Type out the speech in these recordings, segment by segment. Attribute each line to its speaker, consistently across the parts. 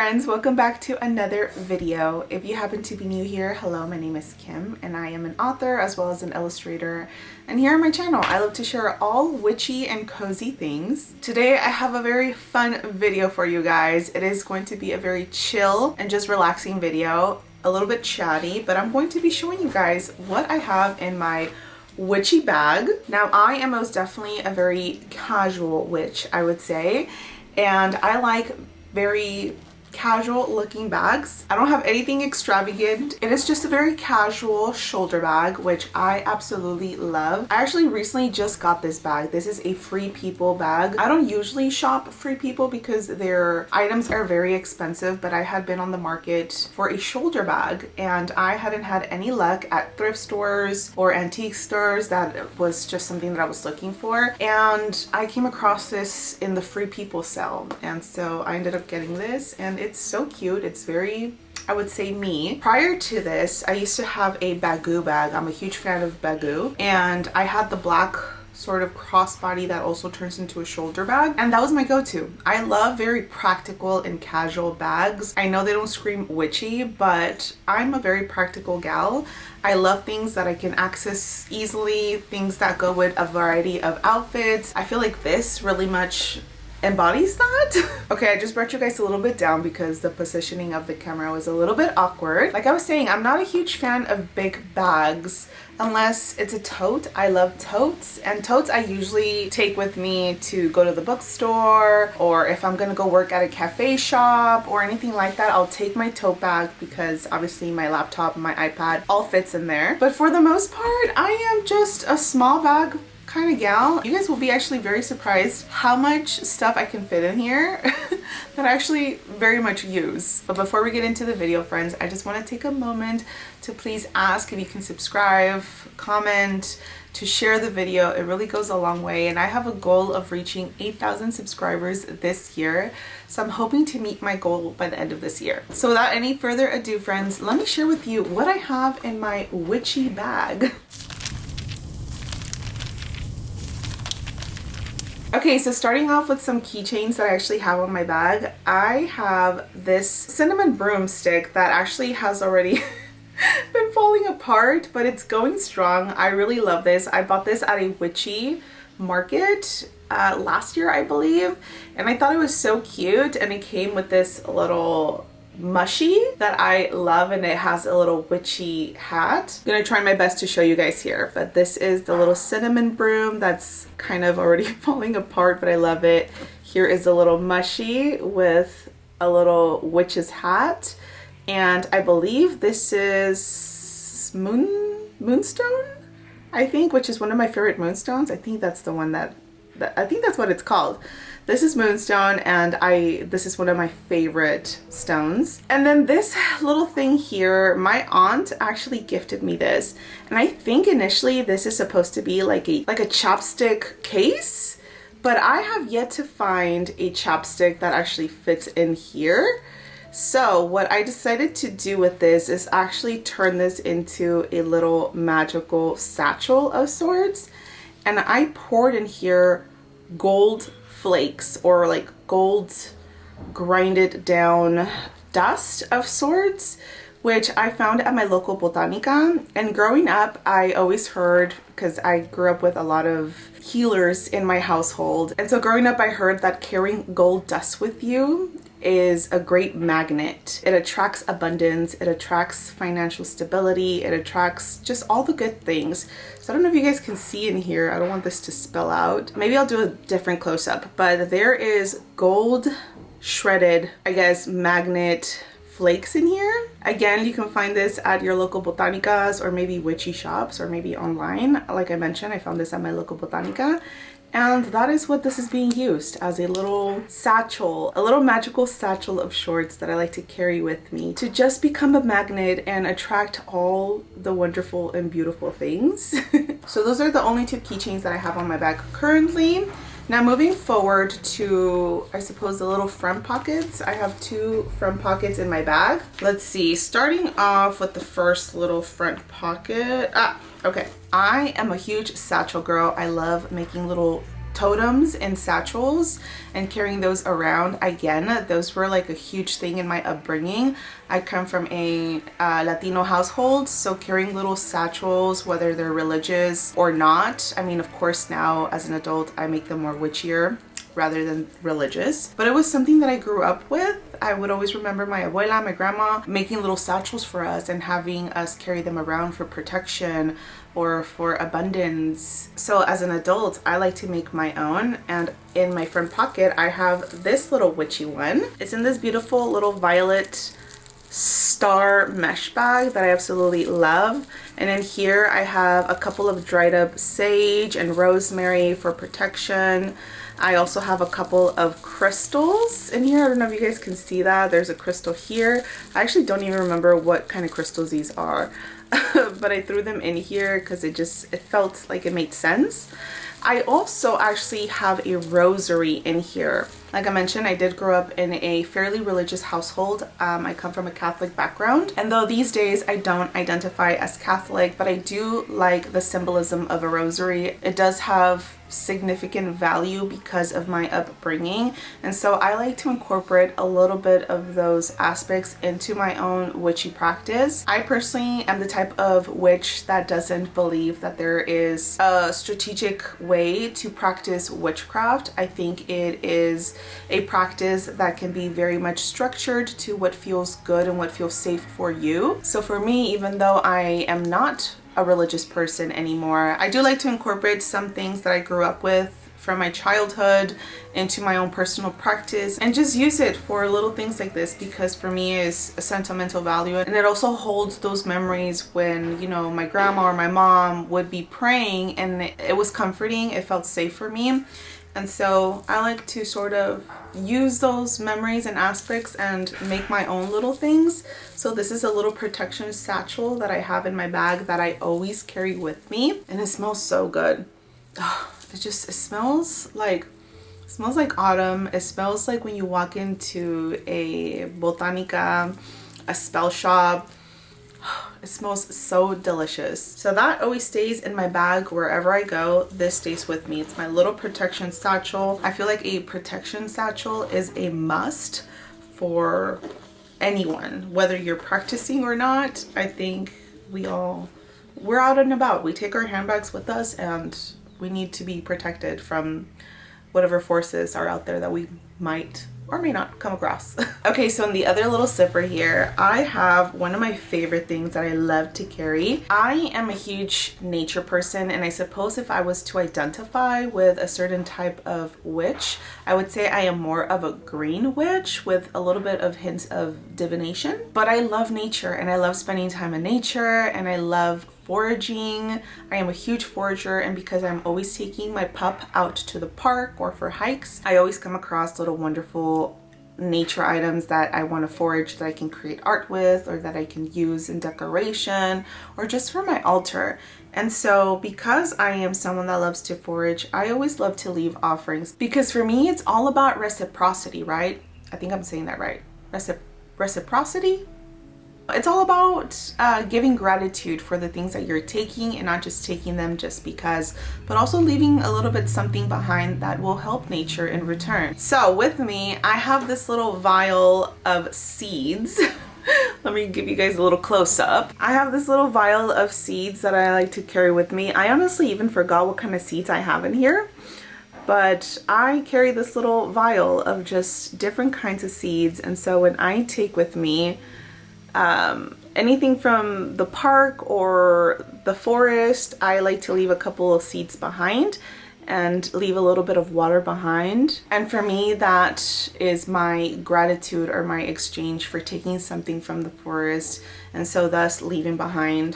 Speaker 1: friends, welcome back to another video. If you happen to be new here, hello, my name is Kim and I am an author as well as an illustrator, and here on my channel I love to share all witchy and cozy things. Today I have a very fun video for you guys. It is going to be a very chill and just relaxing video, a little bit chatty, but I'm going to be showing you guys what I have in my witchy bag. Now I am most definitely a very casual witch, I would say, and I like very casual looking bags. I don't have anything extravagant. It is just a very casual shoulder bag, which I absolutely love. I actually recently just got this bag. This is a Free People bag. I don't usually shop Free People because their items are very expensive, but I had been on the market for a shoulder bag and I hadn't had any luck at thrift stores or antique stores. That was just something that I was looking for, and I came across this in the Free People sale, and so I ended up getting this, and it's so cute. It's very, I would say, me. Prior to this, I used to have a Bagoo bag. I'm a huge fan of Bagoo, and I had the black sort of crossbody that also turns into a shoulder bag, and that was my go-to. I love very practical and casual bags. I know they don't scream witchy, but I'm a very practical gal. I love things that I can access easily, things that go with a variety of outfits. I feel like this really much embodies that. Okay, I just brought you guys a little bit down because the positioning of the camera was a little bit awkward. Like I was saying, I'm not a huge fan of big bags unless it's a tote. I love totes, and totes I usually take with me to go to the bookstore, or if I'm gonna go work at a cafe shop or anything like that, I'll take my tote bag because obviously my laptop, my iPad all fits in there. But for the most part, I am just a small bag kind of gal. You guys will be actually very surprised how much stuff I can fit in here that I actually very much use. But before we get into the video, friends, I just want to take a moment to please ask if you can subscribe, comment, to share the video. It really goes a long way, and I have a goal of reaching 8,000 subscribers this year, so I'm hoping to meet my goal by the end of this year. So without any further ado, friends, let me share with you what I have in my witchy bag. Okay, so starting off with some keychains that I actually have on my bag, I have this cinnamon broomstick that actually has already been falling apart, but it's going strong. I really love this. I bought this at a witchy market last year, I believe, and I thought it was so cute, and it came with this little mushy that I love, and it has a little witchy hat. I'm gonna try my best to show you guys here, but this is the little cinnamon broom that's kind of already falling apart, but I love it. Here is a little mushy with a little witch's hat, and I believe this is moonstone, I think, which is one of my favorite moonstones. I think that's the one that I think that's what it's called. This is moonstone, and this is one of my favorite stones. And then this little thing here, my aunt actually gifted me this, and I think initially this is supposed to be like a chapstick case, but I have yet to find a chapstick that actually fits in here. So what I decided to do with this is actually turn this into a little magical satchel of sorts, and I poured in here gold flakes, or like gold grinded down dust of sorts, which I found at my local botanica. And growing up, I always heard, because I grew up with a lot of healers in my household, and so growing up I heard that carrying gold dust with you is a great magnet. It attracts abundance, it attracts financial stability, it attracts just all the good things. So I don't know if you guys can see in here, I don't want this to spill out. Maybe I'll do a different close-up, but there is gold shredded, I guess, magnet flakes in here. Again, you can find this at your local botanicas, or maybe witchy shops, or maybe online. Like I mentioned, I found this at my local botanica, and that is what this is being used as, a little satchel, a little magical satchel of sorts that I like to carry with me to just become a magnet and attract all the wonderful and beautiful things. So those are the only two keychains that I have on my bag currently. Now moving forward to, I suppose, the little front pockets. I have two front pockets in my bag. Let's see, starting off with the first little front pocket. Okay. I am a huge satchel girl. I love making little totems and satchels and carrying those around. Again, those were like a huge thing in my upbringing. I come from a Latino household, so carrying little satchels, whether they're religious or not. I mean, of course, now as an adult, I make them more witchier rather than religious, but it was something that I grew up with. I would always remember my abuela, my grandma, making little satchels for us and having us carry them around for protection or for abundance. So as an adult, I like to make my own, and in my front pocket I have this little witchy one. It's in this beautiful little violet star mesh bag that I absolutely love. And in here I have a couple of dried up sage and rosemary for protection. I also have a couple of crystals in here. I don't know if you guys can see that. There's a crystal here. I actually don't even remember what kind of crystals these are, but I threw them in here because it felt like it made sense. I also actually have a rosary in here. Like I mentioned, I did grow up in a fairly religious household. I come from a Catholic background, and though these days I don't identify as Catholic, but I do like the symbolism of a rosary. It does have significant value because of my upbringing, and so I like to incorporate a little bit of those aspects into my own witchy practice. I personally am the type of witch that doesn't believe that there is a strategic way to practice witchcraft. I think it is a practice that can be very much structured to what feels good and what feels safe for you. So for me, even though I am not a religious person anymore, I do like to incorporate some things that I grew up with from my childhood into my own personal practice and just use it for little things like this, because for me it's a sentimental value, and it also holds those memories when, you know, my grandma or my mom would be praying, and it was comforting. It felt safe for me. And so I like to sort of use those memories and aspects and make my own little things. So this is a little protection satchel that I have in my bag that I always carry with me, and it smells so good. Oh, it smells like autumn. It smells like when you walk into a botanica, a spell shop. It smells so delicious. So that always stays in my bag wherever I go. This stays with me. It's my little protection satchel. I feel like a protection satchel is a must for anyone, whether you're practicing or not. I think we're out and about. We take our handbags with us, and we need to be protected from whatever forces are out there that we might or may not come across. Okay, so in the other little zipper here, I have one of my favorite things that I love to carry. I am a huge nature person, and I suppose if I was to identify with a certain type of witch, I would say I am more of a green witch with a little bit of hints of divination. But I love nature, and I love spending time in nature, and I love foraging. I am a huge forager, and because I'm always taking my pup out to the park or for hikes, I always come across little wonderful nature items that I want to forage, that I can create art with, or that I can use in decoration, or just for my altar. And so because I am someone that loves to forage, I always love to leave offerings, because for me it's all about reciprocity, right? I think I'm saying that right. Reciprocity? It's all about giving gratitude for the things that you're taking, and not just taking them just because, but also leaving a little bit something behind that will help nature in return. So with me, I have this little vial of seeds. Let me give you guys a little close up. I have this little vial of seeds that I like to carry with me. I honestly even forgot what kind of seeds I have in here, but I carry this little vial of just different kinds of seeds. And so when I take with me anything from the park or the forest, I like to leave a couple of seeds behind and leave a little bit of water behind. And for me, that is my gratitude or my exchange for taking something from the forest, and so thus leaving behind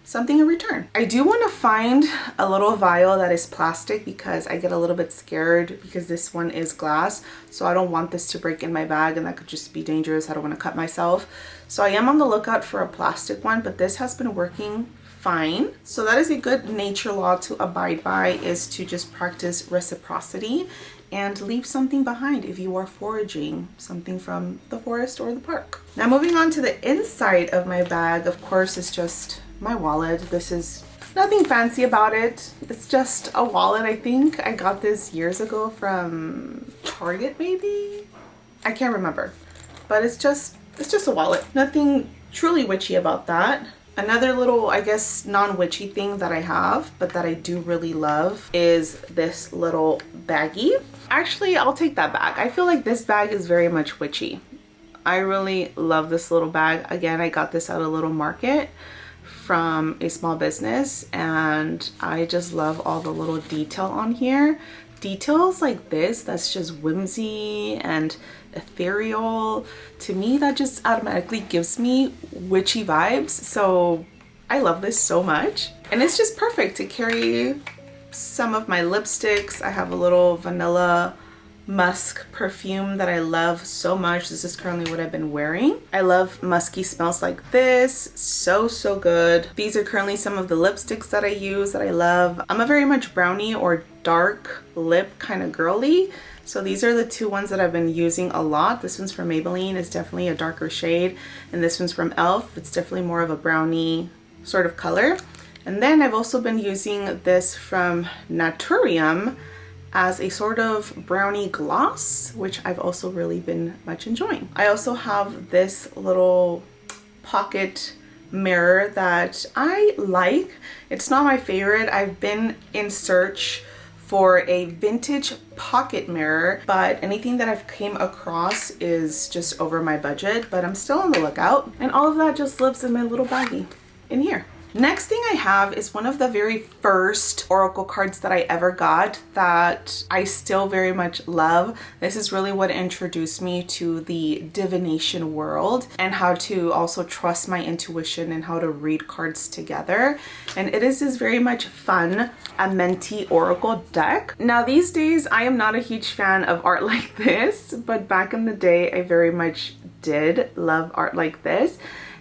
Speaker 1: something in return. I do want to find a little vial that is plastic, because I get a little bit scared because this one is glass, so I don't want this to break in my bag, and that could just be dangerous. I don't want to cut myself. So I am on the lookout for a plastic one, but this has been working fine. So that is a good nature law to abide by, is to just practice reciprocity and leave something behind if you are foraging something from the forest or the park. Now moving on to the inside of my bag, of course, is just my wallet. This is Nothing fancy about it. It's just a wallet, I think. I got this years ago from Target, maybe? I can't remember. But it's just a wallet. Nothing truly witchy about that. Another little, I guess, non-witchy thing that I have, but that I do really love, is this little baggie. Actually, I'll take that back. I feel like this bag is very much witchy. I really love this little bag. Again, I got this at a little market from a small business, and I just love all the little detail on here. Details like this, that's just whimsy and ethereal. To me, that just automatically gives me witchy vibes. So I love this so much. And it's just perfect to carry some of my lipsticks. I have a little vanilla musk perfume that I love so much. This is currently what I've been wearing. I love musky smells like this. So good. These are currently some of the lipsticks that I use that I love. I'm a very much brownie or dark lip kind of girly. So these are the two ones that I've been using a lot. This one's from Maybelline. It's definitely a darker shade. And this one's from e.l.f. It's definitely more of a brownie sort of color. And then I've also been using this from Naturium as a sort of brownie gloss, which I've also really been much enjoying. I also have this little pocket mirror that I like. It's not my favorite. I've been in search for a vintage pocket mirror, but anything that I've came across is just over my budget, but I'm still on the lookout. And all of that just lives in my little baggie in here. Next thing I have is one of the very first oracle cards that I ever got that I still very much love. This is really what introduced me to the divination world and how to also trust my intuition and how to read cards together. And it is this very much fun Amenti oracle deck. Now these days I am not a huge fan of art like this, but back in the day I very much did love art like this.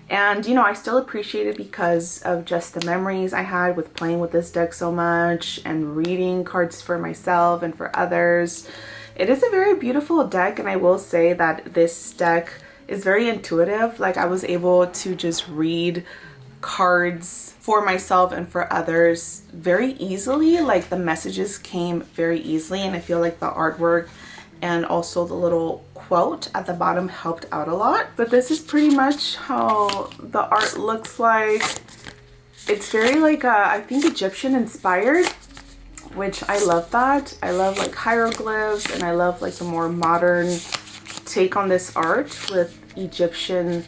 Speaker 1: And you know, I still appreciate it because of just the memories I had with playing with this deck so much and reading cards for myself and for others. It is a very beautiful deck, and I will say that this deck is very intuitive. Like, I was able to just read cards for myself and for others very easily. Like, the messages came very easily, and I feel like the artwork and also the little quote at the bottom helped out a lot. But this is pretty much how the art looks like. It's very like I think Egyptian inspired, which I love that. I love like hieroglyphs, and I love like the more modern take on this art with Egyptian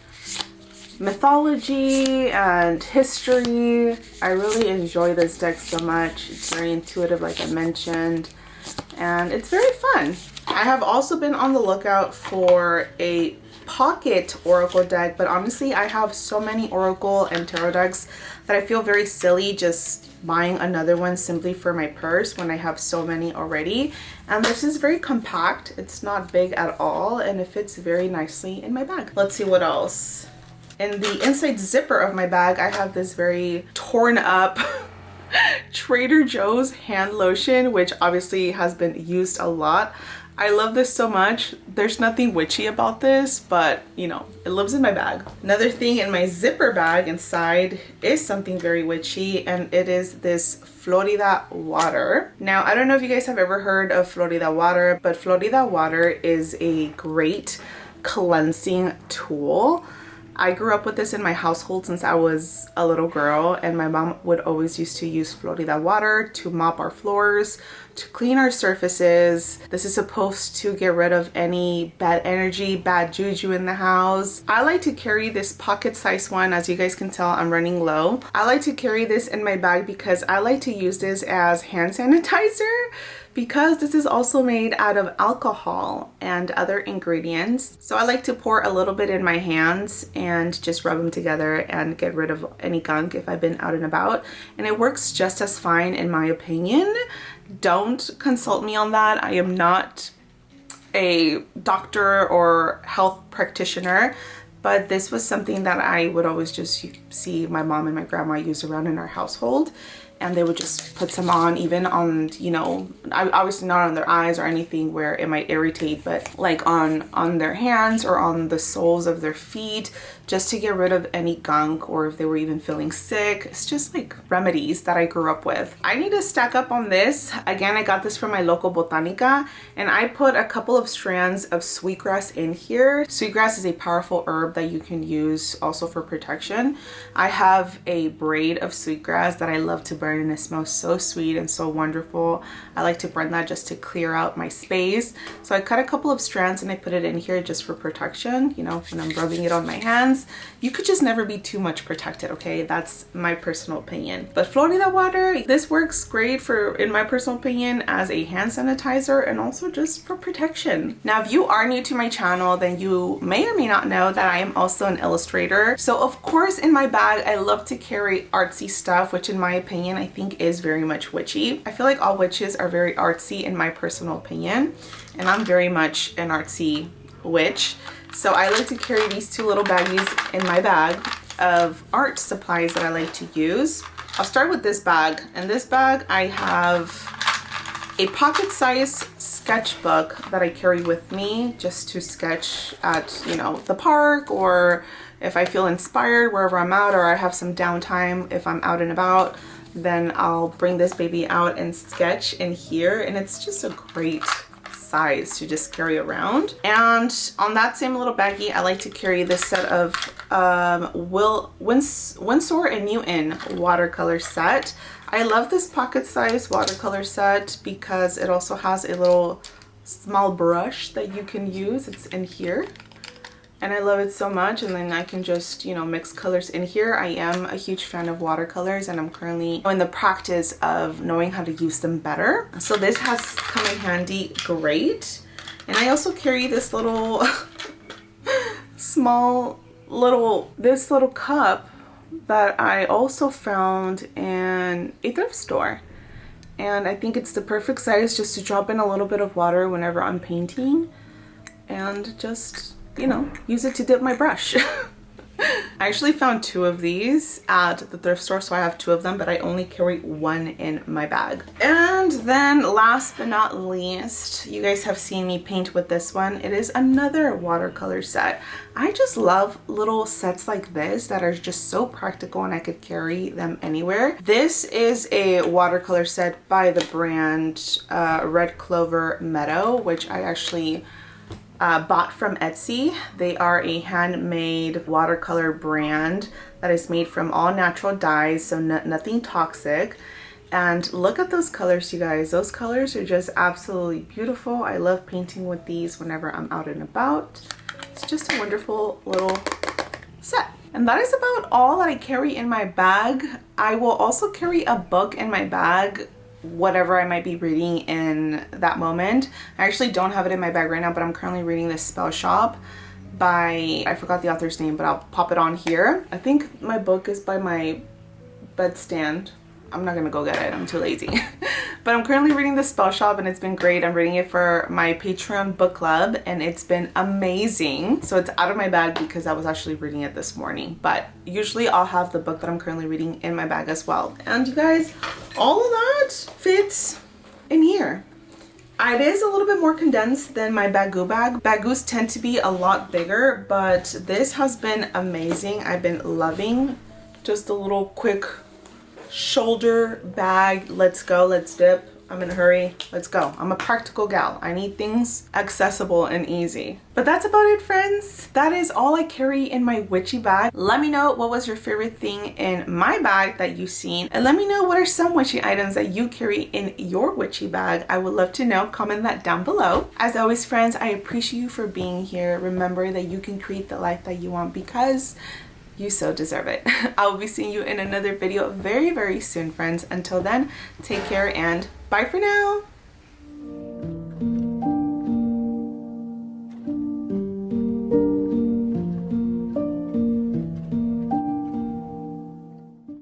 Speaker 1: mythology and history. I really enjoy this deck so much. It's very intuitive, like I mentioned, and it's very fun. I have also been on the lookout for a pocket oracle deck, but honestly I have so many oracle and tarot decks that I feel very silly just buying another one simply for my purse when I have so many already. And this is very compact. It's not big at all, and it fits very nicely in my bag. Let's see what else. In the inside zipper of my bag, I have this very torn up Trader Joe's hand lotion, which obviously has been used a lot. I love this so much. There's nothing witchy about this, but you know, it lives in my bag. Another thing in my zipper bag inside is something very witchy, and it is this Florida water. Now, I don't know if you guys have ever heard of Florida water, but Florida water is a great cleansing tool. I grew up with this in my household since I was a little girl, and my mom would always used to use Florida water to mop our floors, to clean our surfaces. This is supposed to get rid of any bad energy, bad juju in the house. I like to carry this pocket-sized one. As you guys can tell, I'm running low. I like to carry this in my bag because I like to use this as hand sanitizer, because this is also made out of alcohol and other ingredients. So I like to pour a little bit in my hands and just rub them together and get rid of any gunk if I've been out and about. And it works just as fine in my opinion. Don't consult me on that. I am not a doctor or health practitioner, but this was something that I would always just see my mom and my grandma use around in our household. and they would just put some on, even on, you know, obviously not on their eyes or anything where it might irritate, but like on their hands or on the soles of their feet, just to get rid of any gunk, or if they were even feeling sick. It's just like remedies that I grew up with. I need to stack up on this. Again, I got this from my local botanica, and I put a couple of strands of sweetgrass in here. Sweetgrass is a powerful herb that you can use also for protection. I have a braid of sweetgrass that I love to burn, and it smells so sweet and so wonderful. I like to burn that just to clear out my space. So I cut a couple of strands and I put it in here just for protection, you know, when I'm rubbing it on my hands. You could just never be too much protected, okay? That's my personal opinion. But Florida water, this works great for, in my personal opinion, as a hand sanitizer and also just for protection. Now, if you are new to my channel, then you may or may not know that I am also an illustrator. So of course, in my bag, I love to carry artsy stuff, which in my opinion, I think is very much witchy. I feel like all witches are very artsy in my personal opinion, and I'm very much an artsy witch. So I like to carry these two little baggies in my bag of art supplies that I like to use. I'll start with this bag. In this bag, I have a pocket-sized sketchbook that I carry with me just to sketch at, you know, the park, or if I feel inspired wherever I'm out, or I have some downtime if I'm out and about, then I'll bring this baby out and sketch in here. And it's just a great size to just carry around. And on that same little baggie, I like to carry this set of Winsor and Newton watercolor set. I love this pocket-sized watercolor set because it also has a little small brush that you can use. It's in here. And I love it so much, and then I can just, you know, mix colors in here. I am a huge fan of watercolors, and I'm currently in the practice of knowing how to use them better. So this has come in handy great. And I also carry this little this little cup that I also found in a thrift store. And I think it's the perfect size just to drop in a little bit of water whenever I'm painting, and just, you know, use it to dip my brush. I actually found two of these at the thrift store, so I have two of them, but I only carry one in my bag. And then last but not least, you guys have seen me paint with this one. It is another watercolor set. I just love little sets like this that are just so practical, and I could carry them anywhere. This is a watercolor set by the brand Red Clover Meadow, which I actually bought from Etsy. They are a handmade watercolor brand that is made from all natural dyes, so nothing toxic. And look at those colors, you guys. Those colors are just absolutely beautiful. I love painting with these whenever I'm out and about. It's just a wonderful little set. And that is about all that I carry in my bag. I will also carry a book in my bag, whatever I might be reading in that moment. I actually don't have it in my bag right now, but I'm currently reading this Spell Shop by, I forgot the author's name, but I'll pop it on here. I think my book is by my bedstand. I'm not gonna go get it, I'm too lazy. But I'm currently reading the Spell Shop, and it's been great. I'm reading it for my Patreon book club, and it's been amazing. So it's out of my bag because I was actually reading it this morning, but usually I'll have the book that I'm currently reading in my bag as well. And you guys, all of that fits in here. It is a little bit more condensed than my Bagoo bag. Bagoos tend to be a lot bigger, but this has been amazing. I've been loving just a little quick shoulder bag. Let's go, let's dip. I'm in a hurry, let's go. I'm a practical gal. I need things accessible and easy. But that's about it, friends. That is all I carry in my witchy bag. Let me know what was your favorite thing in my bag that you've seen, and let me know what are some witchy items that you carry in your witchy bag. I would love to know. Comment that down below. As always, friends, I appreciate you for being here. Remember that you can create the life that you want because you so deserve it. I will be seeing you in another video very, very soon, friends. Until then, take care and bye for now.